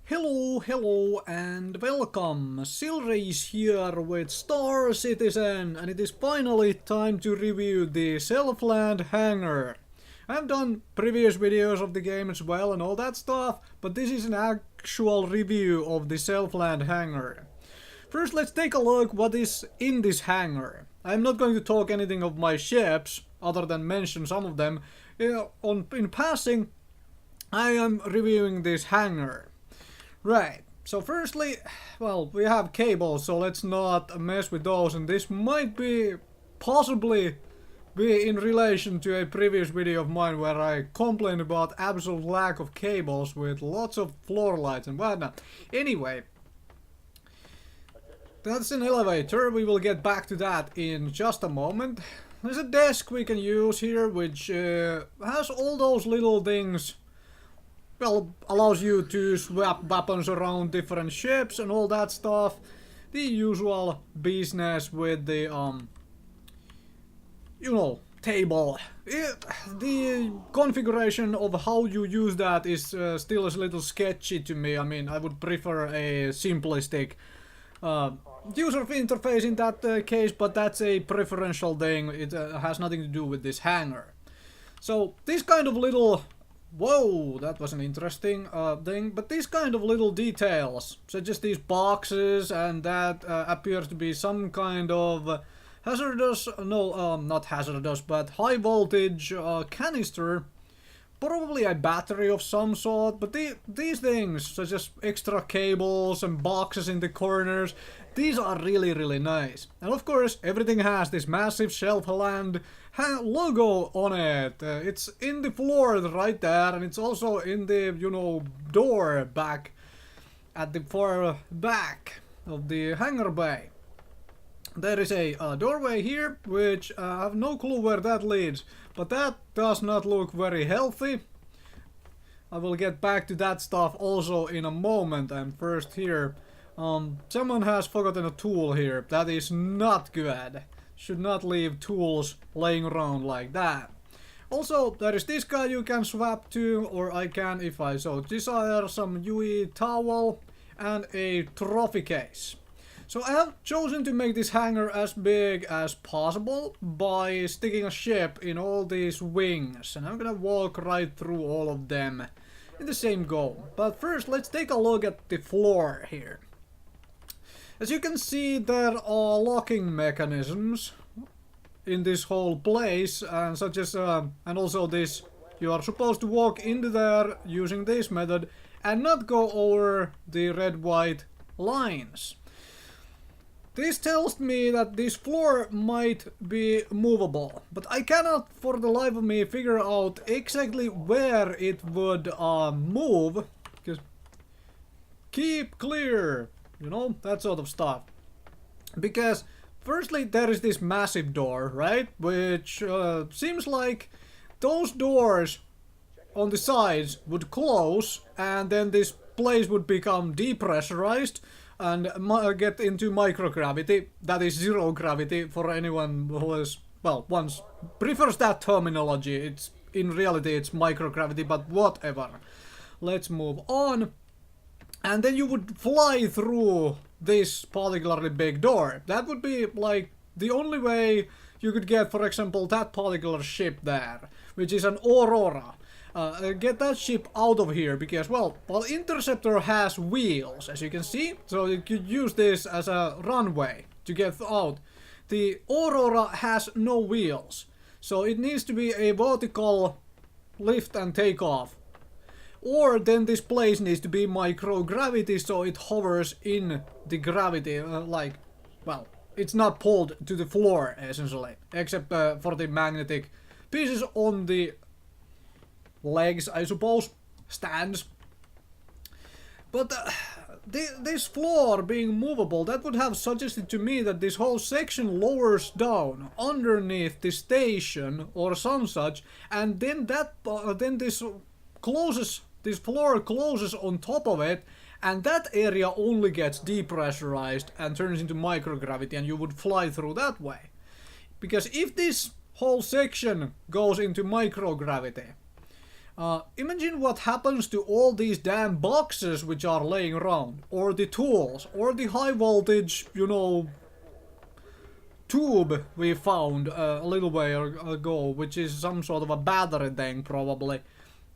Hello, and welcome! Silrace here with Star Citizen, and it is finally time to review the SelfLand Hangar. I've done previous videos of the game as well and all that stuff, but this is an actual review of the SelfLand Hangar. First, let's take a look what is in this hangar. I'm not going to talk anything of my ships, other than mention some of them. In passing, I am reviewing this hangar. Right, so firstly, well, we have cables, so let's not mess with those, and this might possibly be in relation to a previous video of mine where I complained about absolute lack of cables with lots of floor lights and whatnot. Anyway, that's an elevator, we will get back to that in just a moment. There's a desk we can use here, which has all those little things. Well, allows you to swap weapons around different ships and all that stuff. The usual business with the, table. The configuration of how you use that is still a little sketchy to me. I mean, I would prefer a simplistic user interface in that case, but that's a preferential thing. It has nothing to do with this hangar. So, this kind of little... Whoa, that was an interesting thing, but these kind of little details, such as these boxes, and that appears to be some kind of hazardous, not hazardous, but high voltage canister, probably a battery of some sort, but these things, such as extra cables and boxes in the corners, these are really nice. And of course, everything has this massive SelfLand logo on it. It's in the floor right there, and it's also in the, door back at the far back of the hangar bay. There is a doorway here, which I have no clue where that leads, but that does not look very healthy. I will get back to that stuff also in a moment, and first here, someone has forgotten a tool here. That is not good. Should not leave tools laying around like that. Also, there is this guy you can swap to, or I can, if I so desire, some UE towel and a trophy case. So I have chosen to make this hangar as big as possible by sticking a ship in all these wings, and I'm gonna walk right through all of them in the same go. But first, let's take a look at the floor here. As you can see, there are locking mechanisms in this whole place, and such as and also this, you are supposed to walk into there using this method and not go over the red-white lines. This tells me that this floor might be movable, but I cannot for the life of me figure out exactly where it would move, because keep clear. That sort of stuff. Because, firstly, there is this massive door, right? Which seems like those doors on the sides would close, and then this place would become depressurized and get into microgravity. That is zero gravity for anyone who is, well, prefers that terminology. In reality, it's microgravity, but whatever. Let's move on. And then you would fly through this particularly big door. That would be like the only way you could get, for example, that particular ship there, which is an Aurora. Get that ship out of here because, well, Interceptor has wheels, as you can see, so you could use this as a runway to get out. The Aurora has no wheels, so it needs to be a vertical lift and takeoff. Or then this place needs to be microgravity, so it hovers in the gravity, it's not pulled to the floor, essentially. Except for the magnetic pieces on the legs, I suppose, stands. But this floor being movable, that would have suggested to me that this whole section lowers down underneath the station or some such, and then this floor closes on top of it, and that area only gets depressurized and turns into microgravity, and you would fly through that way. Because if this whole section goes into microgravity, Imagine what happens to all these damn boxes which are laying around, or the tools, or the high voltage, you know, tube we found a little way ago, which is some sort of a battery thing probably.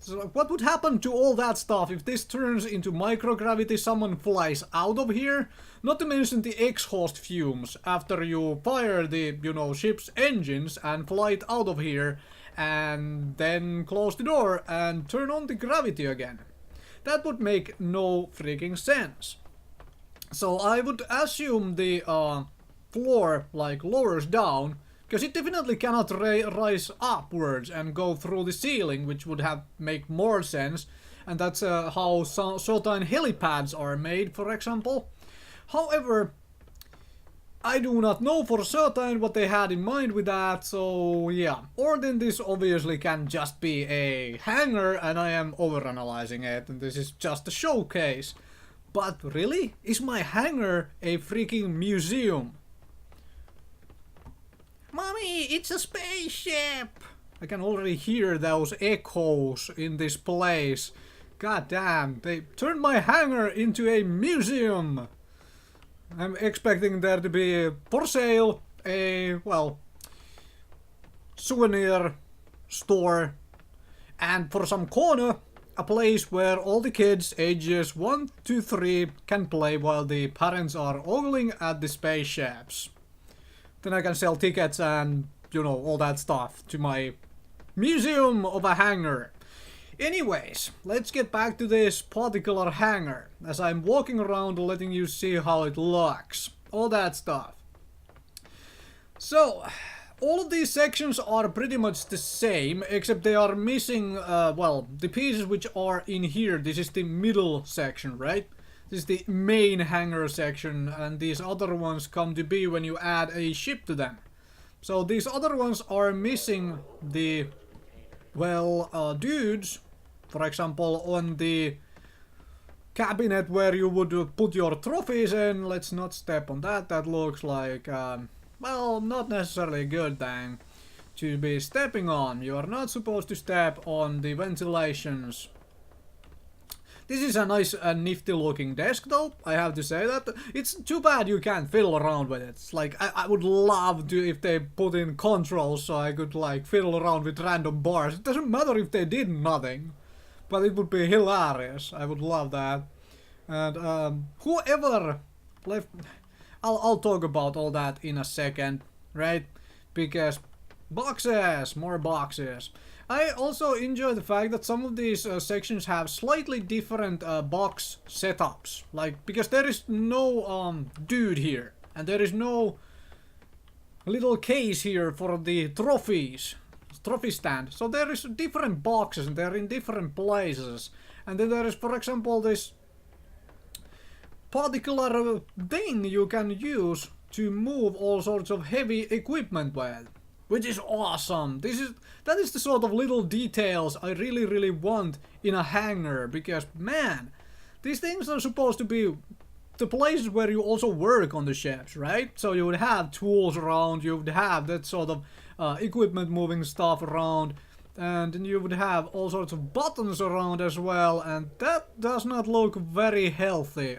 So what would happen to all that stuff if this turns into microgravity, someone flies out of here? Not to mention the exhaust fumes after you fire the, you know, ship's engines and fly it out of here and then close the door and turn on the gravity again. That would make no freaking sense. So I would assume the floor like lowers down, because it definitely cannot rise upwards and go through the ceiling, which would make more sense, and that's how certain helipads are made, for example. However, I do not know for certain what they had in mind with that, so yeah. Or then this obviously can just be a hangar and I am overanalyzing it and this is just a showcase. But really? Is my hangar a freaking museum? Mommy, it's a spaceship! I can already hear those echoes in this place. God damn, they turned my hangar into a museum! I'm expecting there to be for sale a, well, souvenir store, and for some corner, a place where all the kids ages 1 to 3 can play while the parents are ogling at the spaceships. Then I can sell tickets and, you know, all that stuff to my museum of a hangar. Anyways, let's get back to this particular hangar, as I'm walking around letting you see how it looks. All that stuff. So, all of these sections are pretty much the same, except they are missing, well, the pieces which are in here. This is the middle section, right? This is the main hangar section, and these other ones come to be when you add a ship to them. So these other ones are missing the, well, dudes. For example, on the cabinet where you would put your trophies in. Let's not step on that. That looks like, well, not necessarily a good thing to be stepping on. You are not supposed to step on the ventilations. This is a nice and nifty looking desk though, I have to say that. It's too bad you can't fiddle around with it. It's like, I would love to if they put in controls so I could like fiddle around with random bars. It doesn't matter if they did nothing, but it would be hilarious. I would love that. And whoever left... I'll talk about all that in a second, right? Because boxes, more boxes. I also enjoy the fact that some of these sections have slightly different box setups. Like, because there is no dude here, and there is no little case here for the trophies, trophy stand. So there is different boxes, and they're in different places. And then there is, for example, this particular thing you can use to move all sorts of heavy equipment with, which is awesome. That is the sort of little details I really want in a hangar, because man, these things are supposed to be the places where you also work on the ships, right? So you would have tools around, you would have that sort of equipment moving stuff around, and then you would have all sorts of buttons around as well, and that does not look very healthy.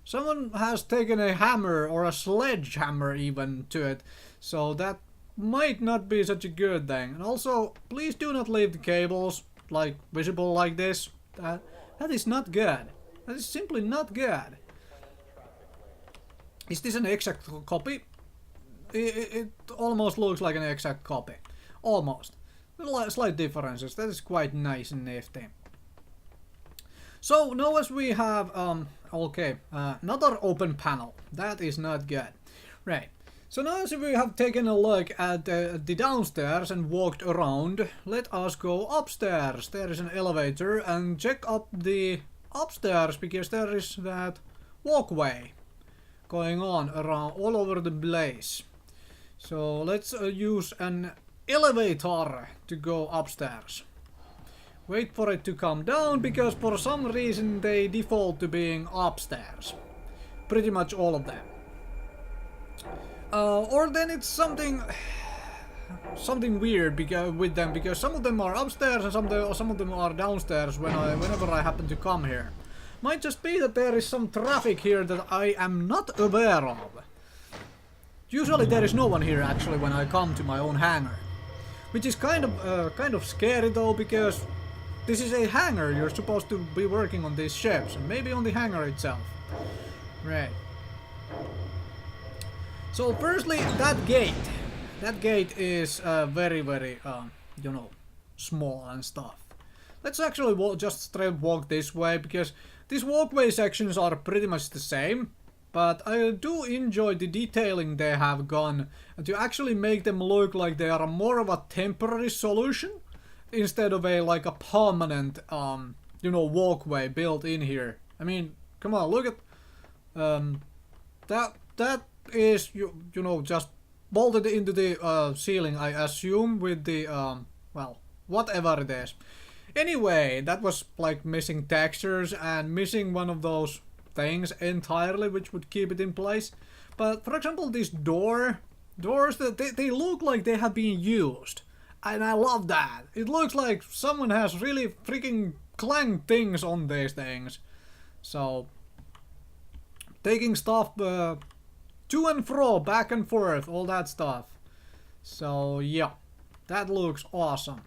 Someone has taken a hammer, or a sledgehammer even, to it, so that might not be such a good thing. And also, please do not leave the cables like visible like this. That is not good. That is simply not good. Is this an exact copy? It almost looks like an exact copy. Almost. Slight differences. That is quite nice and nifty. So now as we have okay, another open panel. That is not good. Right. So now as we have taken a look at the downstairs and walked around, let us go upstairs. There is an elevator, and check up the upstairs, because there is that walkway going on around all over the place. So let's use an elevator to go upstairs. Wait for it to come down, because for some reason they default to being upstairs. Pretty much all of them. Or then it's something... something weird with them, because some of them are upstairs and some of them are downstairs whenever I happen to come here. Might just be that there is some traffic here that I am not aware of. Usually there is no one here actually when I come to my own hangar, which is kind of scary though, because this is a hangar. You're supposed to be working on these ships and maybe on the hangar itself. Right. So firstly, that gate is very, you know, small and stuff. Let's actually just straight walk this way, because these walkway sections are pretty much the same, but I do enjoy the detailing they have gone to actually make them look like they are more of a temporary solution instead of like a permanent, you know, walkway built in here. I mean, come on, look at that is you know, just bolted into the ceiling, I assume, with the well, whatever it is. Anyway, that was like missing textures and missing one of those things entirely, which would keep it in place. But for example, these doors, they look like they have been used, and I love that. It looks like someone has really freaking clanged things on these things. So taking stuff to and fro, back and forth, all that stuff. So yeah, that looks awesome.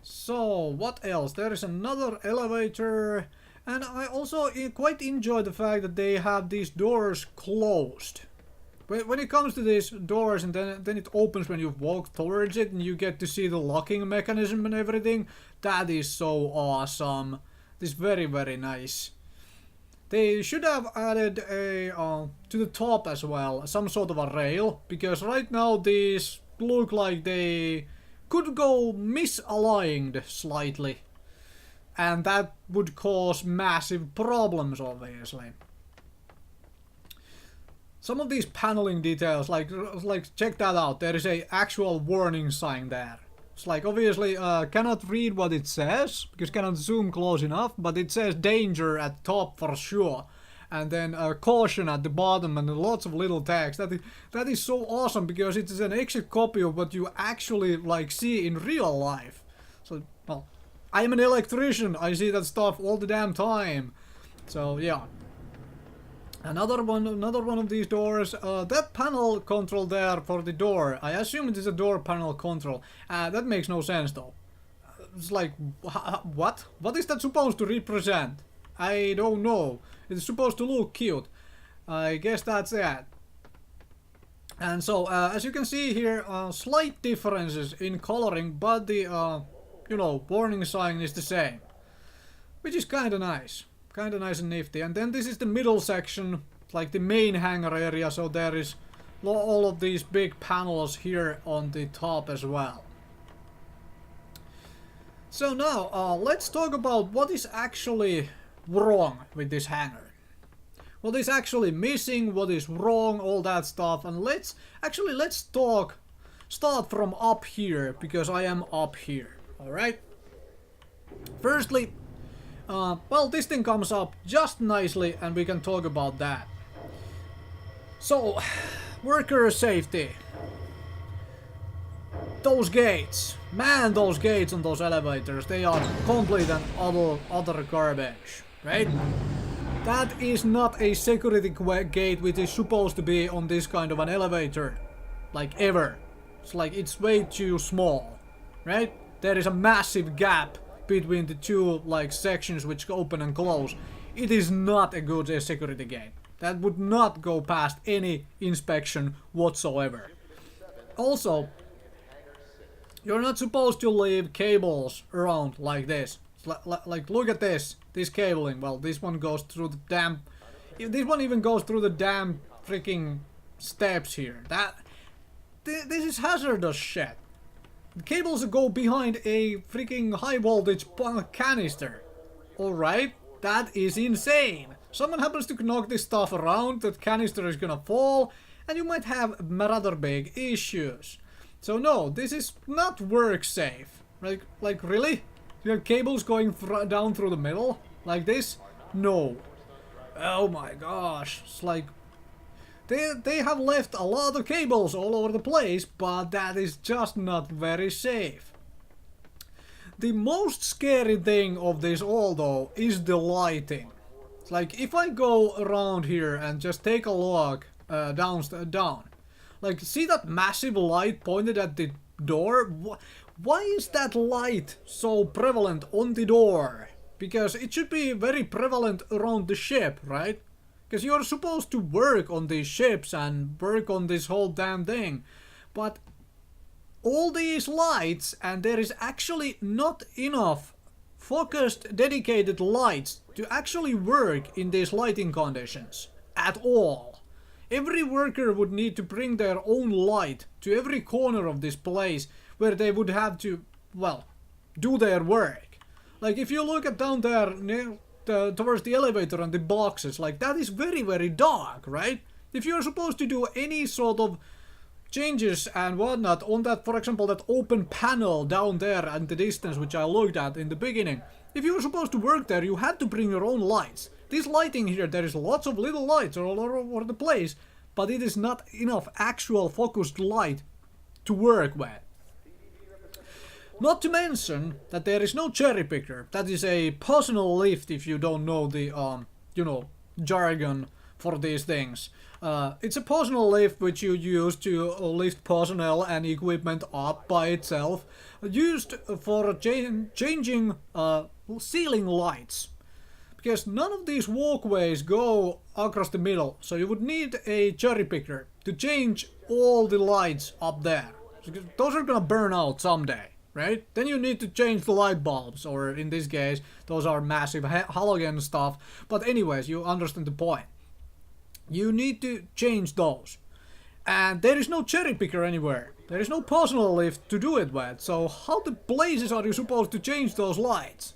So what else? There is another elevator, and I also quite enjoy the fact that they have these doors closed. When it comes to these doors, and then it opens when you walk towards it and you get to see the locking mechanism and everything, that is so awesome. This is very, very nice. They should have added a to the top as well, some sort of a rail, because right now these look like they could go misaligned slightly, and that would cause massive problems, obviously. Some of these paneling details, like check that out, there is a actual warning sign there. It's like, obviously cannot read what it says because cannot zoom close enough, but it says danger at top for sure, and then caution at the bottom, and lots of little text. That is so awesome, because it is an exact copy of what you actually like see in real life. So, well, I am an electrician, I see that stuff all the damn time. So yeah. Another one of these doors, that panel control there for the door, I assume it is a door panel control. That makes no sense though. It's like, what? What is that supposed to represent? I don't know. It's supposed to look cute. I guess that's it. And so, as you can see here, slight differences in coloring, but the, you know, warning sign is the same. Which is kinda nice. Kinda nice and nifty. And then this is the middle section, like the main hangar area, so there is all of these big panels here on the top as well. So now, let's talk about what is actually wrong with this hangar. What is actually missing, what is wrong, all that stuff, and let's start from up here, because I am up here, alright? Firstly, well, this thing comes up just nicely, and we can talk about that. So, worker safety. Those gates. Man, those gates on those elevators, they are complete and utter garbage, right? That is not a security gate which is supposed to be on this kind of an elevator. Like, ever. It's like, it's way too small, right? There is a massive gap between the two like sections which open and close. It is not a good security gate. That would not go past any inspection whatsoever. Also, you're not supposed to leave cables around like this. Like, look at this cabling. Well, this one goes through the damn, this one even goes through the damn freaking steps here. This is hazardous shit. The cables go behind a freaking high voltage canister. Alright? That is insane. Someone happens to knock this stuff around, that canister is gonna fall, and you might have rather big issues. So no, this is not work safe. Like really? You have cables going down through the middle? Like this? No. Oh my gosh. It's like, They have left a lot of cables all over the place, but that is just not very safe. The most scary thing of this all though is the lighting. It's like if I go around here and just take a look down, like see that massive light pointed at the door? Why is that light so prevalent on the door? Because it should be very prevalent around the ship, right? Because you're supposed to work on these ships and work on this whole damn thing. But all these lights, and there is actually not enough focused, dedicated lights to actually work in these lighting conditions at all. Every worker would need to bring their own light to every corner of this place where they would have to, well, do their work. Like if you look at down there near towards the elevator and the boxes, like that is very, very dark, right? If you're supposed to do any sort of changes and whatnot on that, for example, that open panel down there in the distance, which I looked at in the beginning, if you were supposed to work there, you had to bring your own lights. This lighting here, there is lots of little lights all over the place, but it is not enough actual focused light to work with. Not to mention that there is no cherry picker. That is a personal lift if you don't know the, jargon for these things. It's a personal lift which you use to lift personnel and equipment up by itself, used for changing ceiling lights. Because none of these walkways go across the middle, so you would need a cherry picker to change all the lights up there. Those are gonna burn out someday. Right? Then you need to change the light bulbs, or in this case, those are massive halogen stuff. But anyways, you understand the point. You need to change those. And there is no cherry picker anywhere. There is no personal lift to do it with. So how the blazes are you supposed to change those lights?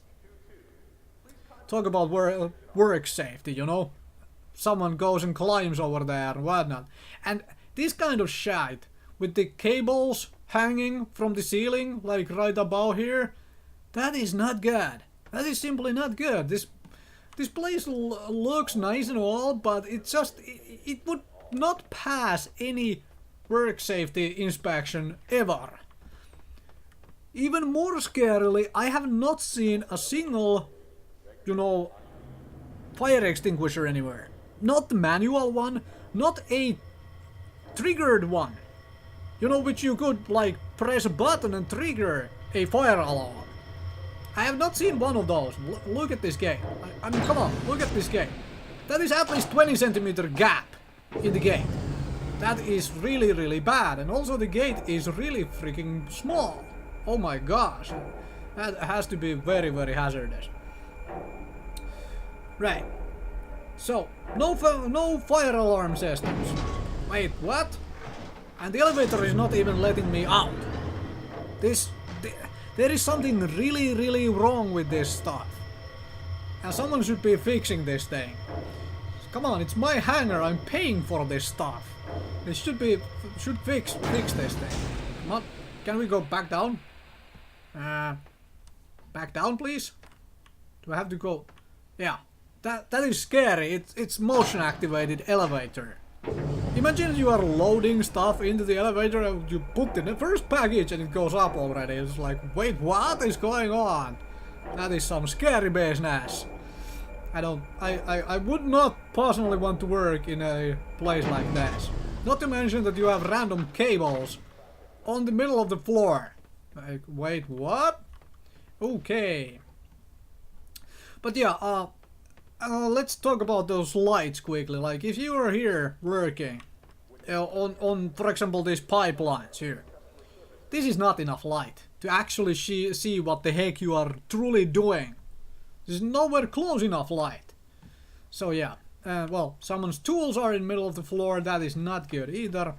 Talk about work safety, you know? Someone goes and climbs over there and whatnot. And this kind of shite, with the cables hanging from the ceiling, like right above here, that is not good. That is simply not good. This place looks nice and all, but it would not pass any work safety inspection ever. Even more scarily, I have not seen a single, fire extinguisher anywhere. Not the manual one, not a triggered one. Which you could, like, press a button and trigger a fire alarm. I have not seen one of those. Look at this gate. I mean, come on, look at this gate. That is at least 20 centimeter gap in the gate. That is really, really bad. And also the gate is really freaking small. Oh my gosh. That has to be very, very hazardous. Right. So, no fire alarm systems. Wait, what? And the elevator is not even letting me out. There is something really, really wrong with this stuff. And someone should be fixing this thing. Come on, it's my hangar, I'm paying for this stuff. It should fix this thing. Come on, can we go back down? Back down, please? Do I have to go? Yeah, that is scary. It's motion activated elevator. Imagine you are loading stuff into the elevator and you put in the first package and it goes up already. It's like, wait, what is going on? That is some scary business. I would not personally want to work in a place like this. Not to mention that you have random cables on the middle of the floor. Like, wait, what? Okay. But yeah, let's talk about those lights quickly. Like, if you are here working on, for example, these pipelines here, this is not enough light to actually see what the heck you are truly doing. There's nowhere close enough light. So yeah, well, someone's tools are in the middle of the floor. That is not good either.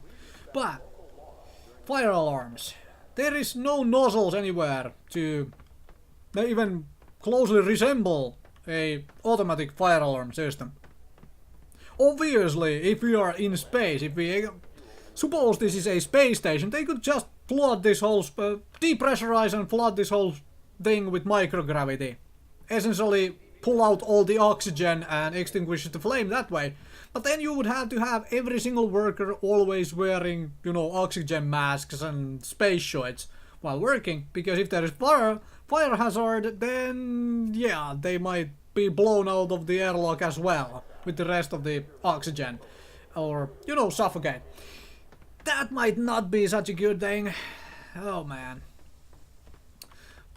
But fire alarms. There is no nozzles anywhere to even closely resemble a automatic fire alarm system. Obviously, if we are in space, if we suppose this is a space station, they could just flood this whole, depressurize and flood this whole thing with microgravity. Essentially pull out all the oxygen and extinguish the flame that way. But then you would have to have every single worker always wearing, you know, oxygen masks and space shorts while working, because if there is fire hazard, then yeah, they might be blown out of the airlock as well with the rest of the oxygen, or, you know, suffocate. That might not be such a good thing. Oh man.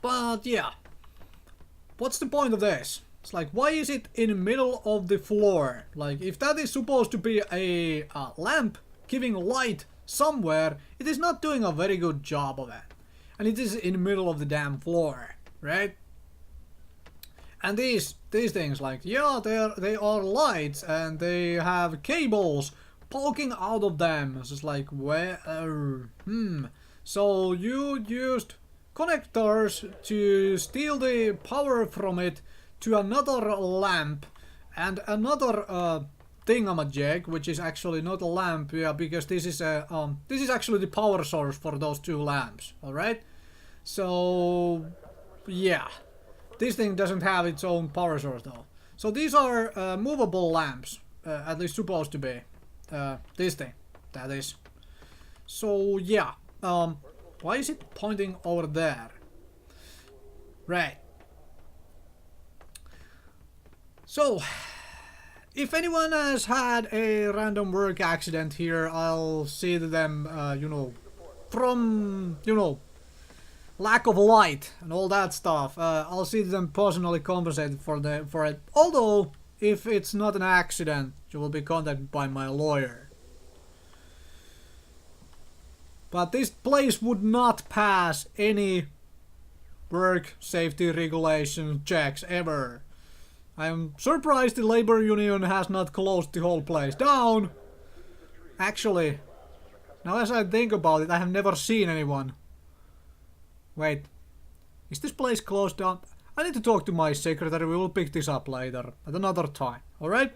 But yeah, what's the point of this? It's like, why is it in the middle of the floor? Like, if that is supposed to be a lamp giving light somewhere, it is not doing a very good job of it. And it is in the middle of the damn floor, right? And these things, like, yeah, they are lights and they have cables poking out of them. It's just like, where? So you used connectors to steal the power from it to another lamp and another thingamajig, which is actually not a lamp, yeah, because this is actually the power source for those two lamps. All right, so yeah, this thing doesn't have its own power source though. So these are movable lamps, at least supposed to be. This thing, that is. So yeah, why is it pointing over there? Right. So, if anyone has had a random work accident here, I'll see to them, you know, from, you know, lack of light and all that stuff. I'll see them personally compensated for it. Although, if it's not an accident, you will be contacted by my lawyer. But this place would not pass any work safety regulation checks ever. I am surprised the labor union has not closed the whole place down. Actually, now as I think about it, I have never seen anyone. Wait, is this place closed down? I need to talk to my secretary. We will pick this up later at another time. Alright?